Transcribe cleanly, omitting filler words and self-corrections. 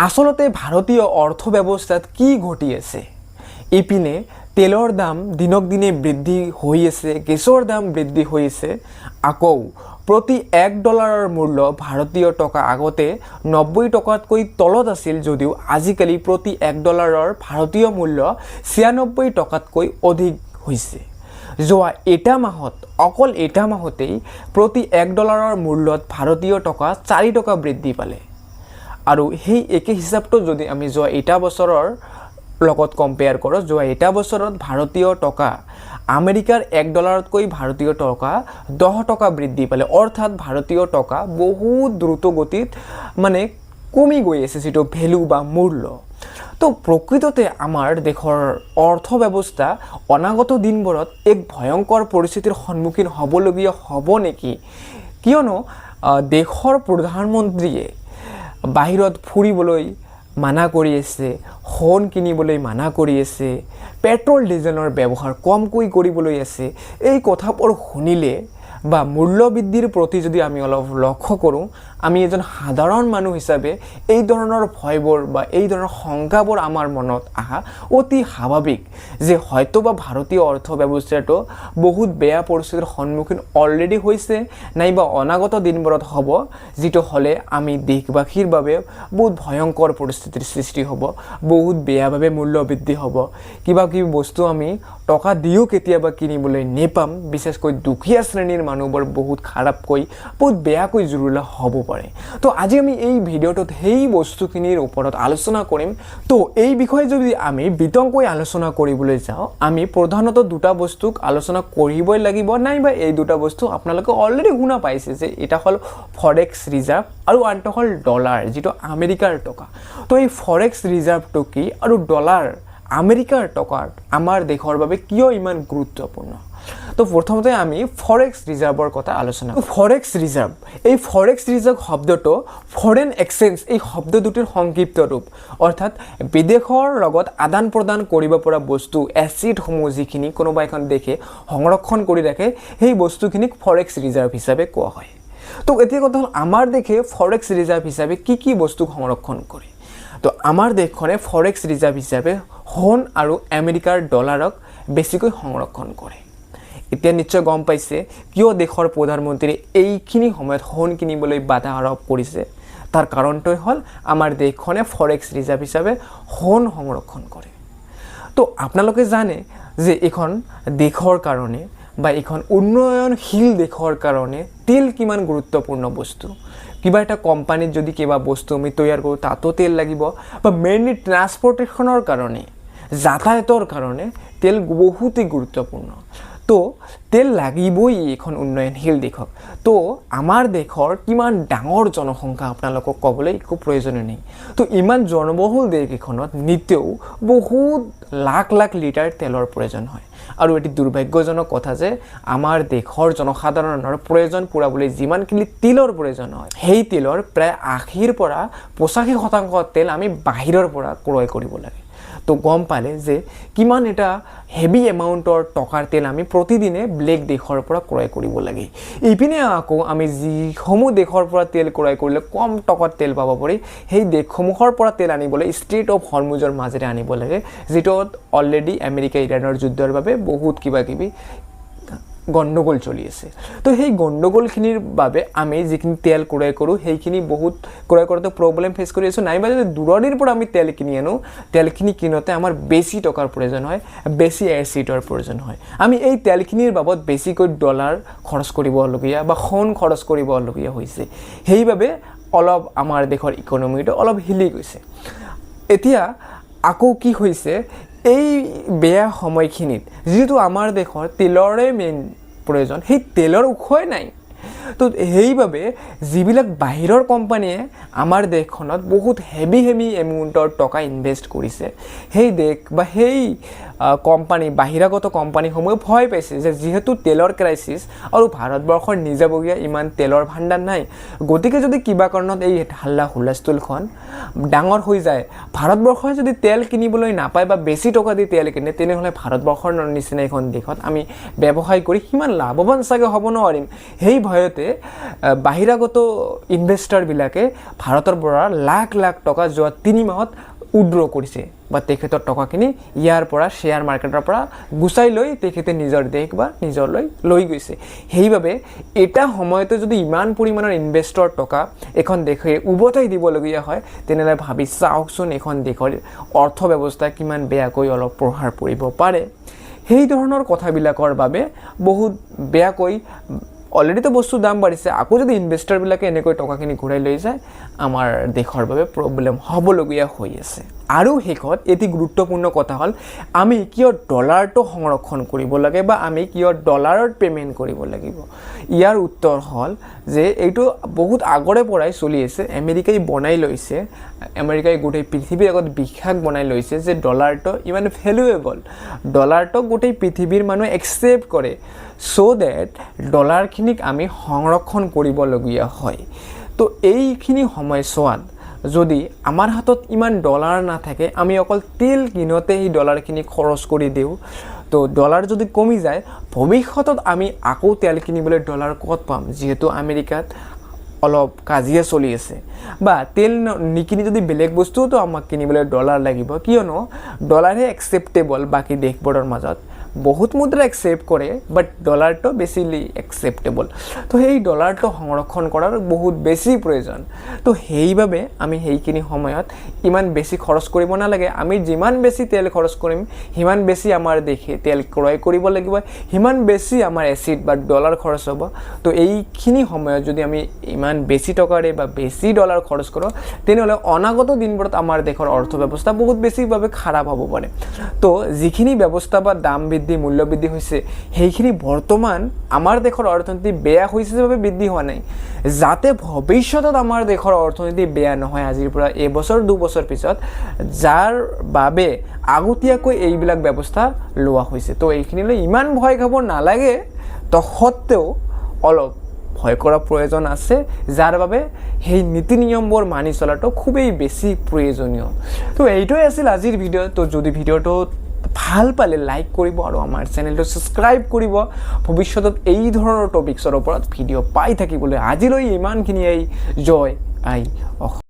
আসলতে ভাৰতীয় অৰ্থব্যবস্থাত কি ঘটি আছে? ইপিনে তেলৰ দাম দিনক দিনে বৃদ্ধি হৈ আছে, গেছৰ দাম বৃদ্ধি হৈ আছে। আকৌ প্ৰতি $1 মূল্য ভাৰতীয় টকা আগতে 90 টকাতকৈ তলত আছিল, যদিও আজিকালি প্ৰতি $1 ভাৰতীয় মূল্য 96 টকাতকৈ অধিক হৈছে। যোৱা এটা মাহত, অকল এটা মাহতেই প্ৰতি $1 মূল্যত ভাৰতীয় টকা 4 টকা বৃদ্ধি পালে। আৰু সেই একে হিচাপটো যদি আমি যোৱা এটা বছৰৰ লগত কম্পেয়াৰ কৰোঁ, যোৱা এটা বছৰত ভাৰতীয় টকা আমেৰিকাৰ $1তকৈ ভাৰতীয় টকা 10 টকা বৃদ্ধি পালে। অৰ্থাৎ ভাৰতীয় টকা বহুত দ্ৰুত গতিত মানে কমি গৈ আছে যিটো ভেলু বা মূল্য। তো প্ৰকৃততে আমাৰ দেশৰ অৰ্থব্যৱস্থা অনাগত দিনবোৰত এক ভয়ংকৰ পৰিস্থিতিৰ সন্মুখীন হ'বলগীয়া হ'ব নেকি? কিয়নো দেশৰ প্ৰধানমন্ত্ৰীয়ে বাহিৰত ফুৰিবলৈ মানা কৰি আছে, সোণ কিনিবলৈ মানা কৰি আছে, পেট্ৰল ডিজেলৰ ব্যৱহাৰ কমকৈ কৰিবলৈ আছে। এই কথাবোৰ শুনিলে বা মূল্য বৃদ্ধিৰ প্ৰতি যদি আমি অলপ লক্ষ্য কৰোঁ, আমি এজন সাধাৰণ মানুহ হিচাপে এই ধৰণৰ ভয়বোৰ বা এই ধৰণৰ শংকাবোৰ আমাৰ মনত আহা অতি স্বাভাৱিক যে হয়তোবা ভাৰতীয় অৰ্থব্যৱস্থাটো বহুত বেয়া পৰিস্থিতিৰ সন্মুখীন অলৰেডি হৈছে, নাইবা অনাগত দিনবোৰত হ'ব, যিটো হ'লে আমি দেশবাসীৰ বাবে বহুত ভয়ংকৰ পৰিস্থিতিৰ সৃষ্টি হ'ব, বহুত বেয়াভাৱে মূল্য বৃদ্ধি হ'ব, কিবা কিবি বস্তু আমি টকা দিও কেতিয়াবা কিনিবলৈ নেপাম, বিশেষকৈ দুখীয়া শ্ৰেণীৰ মানুহবোৰ বহুত খাৰাপকৈ, বহুত বেয়াকৈ জুৰুলা হ'ব পাৰে। তো আজি আমি এই ভিডিঅ'টোত সেই বস্তুখিনিৰ ওপৰত আলোচনা কৰিম। তো এই বিষয়ে যদি আমি বিতংকৈ আলোচনা কৰিবলৈ যাওঁ, আমি প্ৰধানত দুটা বস্তুক আলোচনা কৰিবই লাগিব, নাইবা এই দুটা বস্তু আপোনালোকে অলৰেডি শুনা পাইছে যে এটা হ'ল ফৰেক্স ৰিজাৰ্ভ আৰু আনটো হ'ল ডলাৰ, যিটো আমেৰিকাৰ টকা। তো এই ফৰেক্স ৰিজাৰ্ভটো কি আৰু ডলাৰ আমেৰিকাৰ টকাত আমাৰ দেশৰ বাবে কিয় ইমান গুৰুত্বপূৰ্ণ? তো প্ৰথমতে আমি ফৰেক্স ৰিজাৰ্ভৰ কথা আলোচনা কৰোঁ। ফৰেক্স ৰিজাৰ্ভ, এই ফৰেক্স ৰিজাৰ্ভ শব্দটো ফৰেন এক্সচেঞ্জ এই শব্দ দুটিৰ সংক্ষিপ্ত ৰূপ, অৰ্থাৎ বিদেশৰ লগত আদান প্ৰদান কৰিব পৰা বস্তু, এছিডসমূহ যিখিনি কোনোবা এখন দেশে সংৰক্ষণ কৰি ৰাখে, সেই বস্তুখিনিক ফৰেক্স ৰিজাৰ্ভ হিচাপে কোৱা হয়। তো এতিয়া কথা হ'ল আমাৰ দেশে ফৰেক্স ৰিজাৰ্ভ হিচাপে কি বস্তু সংৰক্ষণ কৰে? তো আমাৰ দেশখনে ফৰেক্স ৰিজাৰ্ভ হিচাপে সোণ আৰু আমেৰিকাৰ ডলাৰক বেছিকৈ সংৰক্ষণ কৰে। এতিয়া নিশ্চয় গম পাইছে কিয় দেশৰ প্ৰধানমন্ত্ৰীয়ে এইখিনি সময়ত সোণ কিনিবলৈ বাধা আৰোপ কৰিছে। তাৰ কাৰণটোৱে হ'ল আমাৰ দেশখনে ফৰেক্স ৰিজাৰ্ভ হিচাপে সোণ সংৰক্ষণ কৰে। তো আপোনালোকে জানে যে এখন দেশৰ কাৰণে বা এখন উন্নয়নশীল দেশৰ কাৰণে তেল কিমান গুৰুত্বপূৰ্ণ বস্তু। কিবা এটা কোম্পানীত যদি কিবা বস্তু আমি তৈয়াৰ কৰোঁ, তাতো তেল লাগিব, বা মেইনলি ট্ৰান্সপৰ্টেশ্যনৰ কাৰণে, যাতায়াতৰ কাৰণে তেল বহুতেই গুৰুত্বপূৰ্ণ। তো তেল লাগিবই এখন উন্নয়নশীল দেশক। তো আমাৰ দেশৰ কিমান ডাঙৰ জনসংখ্যা আপোনালোকক ক'বলৈ একো প্ৰয়োজনীয় নাই। তো ইমান জনবহুল দেশ এখনত নিতেও বহুত লাখ লাখ লিটাৰ তেলৰ প্ৰয়োজন হয়। আৰু এটি দুৰ্ভাগ্যজনক কথা যে আমাৰ দেশৰ জনসাধাৰণৰ প্ৰয়োজন পূৰাবলৈ যিমানখিনি তেলৰ প্ৰয়োজন হয়, সেই তেলৰ প্ৰায় 80 পৰা 85% তেল আমি বাহিৰৰ পৰা ক্ৰয় কৰিব লাগে। তো গম পালে যে কিমান এটা হেভি এমাউণ্টৰ টকাৰ তেল আমি প্ৰতিদিনে ব্লেক দেশৰ পৰা ক্ৰয় কৰিব লাগে। ইপিনে আকৌ আমি যিসমূহ দেশৰ পৰা তেল ক্ৰয় কৰিলে কম টকাত তেল পাব পাৰি, সেই দেশসমূহৰ পৰা তেল আনিবলৈ ষ্ট্ৰেইট অফ হৰমুজৰ মাজেৰে আনিব লাগে, যিটোত অলৰেডি আমেৰিকা ইৰাণৰ যুদ্ধৰ বাবে বহুত কিবা কিবি গণ্ডগোল চলি আছে। তো সেই গণ্ডগোলখিনিৰ বাবে আমি যিখিনি তেল ক্ৰয় কৰোঁ, সেইখিনি বহুত ক্ৰয় কৰোঁতে প্ৰব্লেম ফেচ কৰি আছোঁ। নাইবা যদি দূৰণিৰ পৰা আমি তেল কিনি আনো, তেলখিনি কিনোতে আমাৰ বেছি টকাৰ প্ৰয়োজন হয়, বেছি এচিডৰ প্ৰয়োজন হয়। আমি এই তেলখিনিৰ বাবদ বেছিকৈ ডলাৰ খৰচ কৰিবলগীয়া বা সোণ খৰচ কৰিবলগীয়া হৈছে। সেইবাবে অলপ আমাৰ দেশৰ ইকনমিটো অলপ হিলি গৈছে। এতিয়া আকৌ কি হৈছে, এই বেয়া সময়খিনিত যিহেতু আমাৰ দেশৰ তেলৰে মেইন প্ৰয়োজন, সেই তেলৰ উৎসই নাই। তো সেইবাবে যিবিলাক বাহিৰৰ কোম্পানীয়ে আমাৰ দেশখনত বহুত হেভি এমাউণ্টৰ টকা ইনভেষ্ট কৰিছে, সেই দেশ বা সেই কোম্পানী, বাহিৰাগত কোম্পানীসমূহে ভয় পাইছে যে যিহেতু তেলৰ ক্ৰাইচিছ আৰু ভাৰতবৰ্ষৰ নিজাববীয়া ইমান তেলৰ ভাণ্ডাৰ নাই, গতিকে যদি কিবা কাৰণত এই হাল্লা হুলস্থুলখন ডাঙৰ হৈ যায়, ভাৰতবৰ্ষই যদি তেল কিনিবলৈ নাপায় বা বেছি টকা দি তেল কিনে, তেনেহ'লে ভাৰতবৰ্ষৰ নিচিনা এখন দেশত আমি ব্যৱসায় কৰি সিমান লাভৱান চাগে হ'ব নোৱাৰিম। সেই ভয়ত জৰিয়তে বাহিৰাগত ইনভেষ্টৰবিলাকে ভাৰতৰ পৰা লাখ লাখ টকা যোৱা 3 মাহত উইথড্ৰ কৰিছে বা তেখেতৰ টকাখিনি ইয়াৰ পৰা শ্বেয়াৰ মাৰ্কেটৰ পৰা গুচাই লৈ তেখেতে নিজৰ দেশ বা নিজৰলৈ লৈ গৈছে। সেইবাবে এটা সময়তে যদি ইমান পৰিমাণৰ ইনভেষ্টৰ টকা এখন দেশে উভতাই দিবলগীয়া হয় তেনেহ'লে ভাবি চাওকচোন এখন দেশৰ অৰ্থ ব্যৱস্থা কিমান বেয়াকৈ অলপ প্ৰভাৱ পৰিব পাৰে। সেই ধৰণৰ কথাবিলাকৰ বাবে বহুত বেয়াকৈ অলৰেডিতো বস্তুৰ দাম বাঢ়িছে, আকৌ যদি ইনভেষ্টৰবিলাকে এনেকৈ টকাখিনি ঘূৰাই লৈ যায় আমাৰ দেশৰ বাবে প্ৰব্লেম হ'বলগীয়া হৈ আছে। আৰু শেষত এটি গুৰুত্বপূৰ্ণ কথা হ'ল আমি কিয় ডলাৰটো সংৰক্ষণ কৰিব লাগে বা আমি কিয় ডলাৰত পে'মেণ্ট কৰিব লাগিব। ইয়াৰ উত্তৰ হ'ল যে এইটো বহুত আগৰে পৰাই চলি আছে, আমেৰিকাই বনাই লৈছে, আমেৰিকাই গোটেই পৃথিৱীৰ আগত বিশ্বাস বনাই লৈছে যে ডলাৰটো ইমান ভেলুৱেবল, ডলাৰটো গোটেই পৃথিৱীৰ মানুহে একচেপ্ট কৰে, ছ' ডেট ডলাৰখিনিক আমি সংৰক্ষণ কৰিবলগীয়া হয়। তো এইখিনি সময়ছোৱাত যদি আমাৰ হাতত ইমান ডলাৰ নাথাকে, আমি অকল তেল কিনোতে সেই ডলাৰখিনি খৰচ কৰি দিওঁ, তো ডলাৰ যদি কমি যায় ভৱিষ্যতত আমি আকৌ তেল কিনিবলৈ ডলাৰ ক'ত পাম, যিহেতু আমেৰিকাত অলপ কাজিয়া চলি আছে, বা তেল নিকিনি যদি বেলেগ বস্তুটো আমাক কিনিবলৈ ডলাৰ লাগিব, কিয়নো ডলাৰহে একচেপ্টেবল বাকী দেশবোৰৰ মাজত। বহুত মুদ্ৰা একচেপ্ট কৰে বাট ডলাৰটো বেছিলি একচেপ্টেবল। তো সেই ডলাৰটো সংৰক্ষণ কৰাৰ বহুত বেছি প্ৰয়োজন। তো সেইবাবে আমি সেইখিনি সময়ত ইমান বেছি খৰচ কৰিব নালাগে। আমি যিমান বেছি তেল খৰচ কৰিম সিমান বেছি আমাৰ দেশে তেল ক্ৰয় কৰিব লাগিব, সিমান বেছি আমাৰ এচিড বা ডলাৰ খৰচ হ'ব। তো এইখিনি সময়ত যদি আমি ইমান বেছি টকাৰে বা বেছি ডলাৰ খৰচ কৰোঁ তেনেহ'লে অনাগত দিনবোৰত আমাৰ দেশৰ অৰ্থ ব্যৱস্থা বহুত বেছিভাৱে খাৰাপ হ'ব পাৰে। তো যিখিনি ব্যৱস্থা বা দাম মূল্য বৃদ্ধি হৈছে সেইখিনি বৰ্তমান আমাৰ দেশৰ অৰ্থনীতি বেয়া হৈছে বাবে বৃদ্ধি হোৱা নাই, যাতে ভৱিষ্যতত আমাৰ দেশৰ অৰ্থনীতি বেয়া নহয় আজিৰ পৰা এবছৰ 2 বছৰ পিছত, যাৰ বাবে আগতীয়াকৈ এইবিলাক ব্যৱস্থা লোৱা হৈছে। তো এইখিনিলৈ ইমান ভয় খাব নালাগে, তৎসত্ত্বেও অলপ ভয় কৰাৰ প্ৰয়োজন আছে, যাৰ বাবে সেই নীতি নিয়মবোৰ মানি চলাটো খুবেই বেছি প্ৰয়োজনীয়। তো এইটোৱে আছিল আজিৰ ভিডিঅ'। তো যদি ভিডিঅ'টো ভাল পালে লাইক কৰিব আৰু আমাৰ চেনেলটো ছাবস্ক্ৰাইব কৰিব ভৱিষ্যতত এই ধৰণৰ টপিকছৰ ওপৰত ভিডিঅ' পাই থাকিবলৈ। আজিলৈ ইমানখিনিয়েই। জয় আই অসম।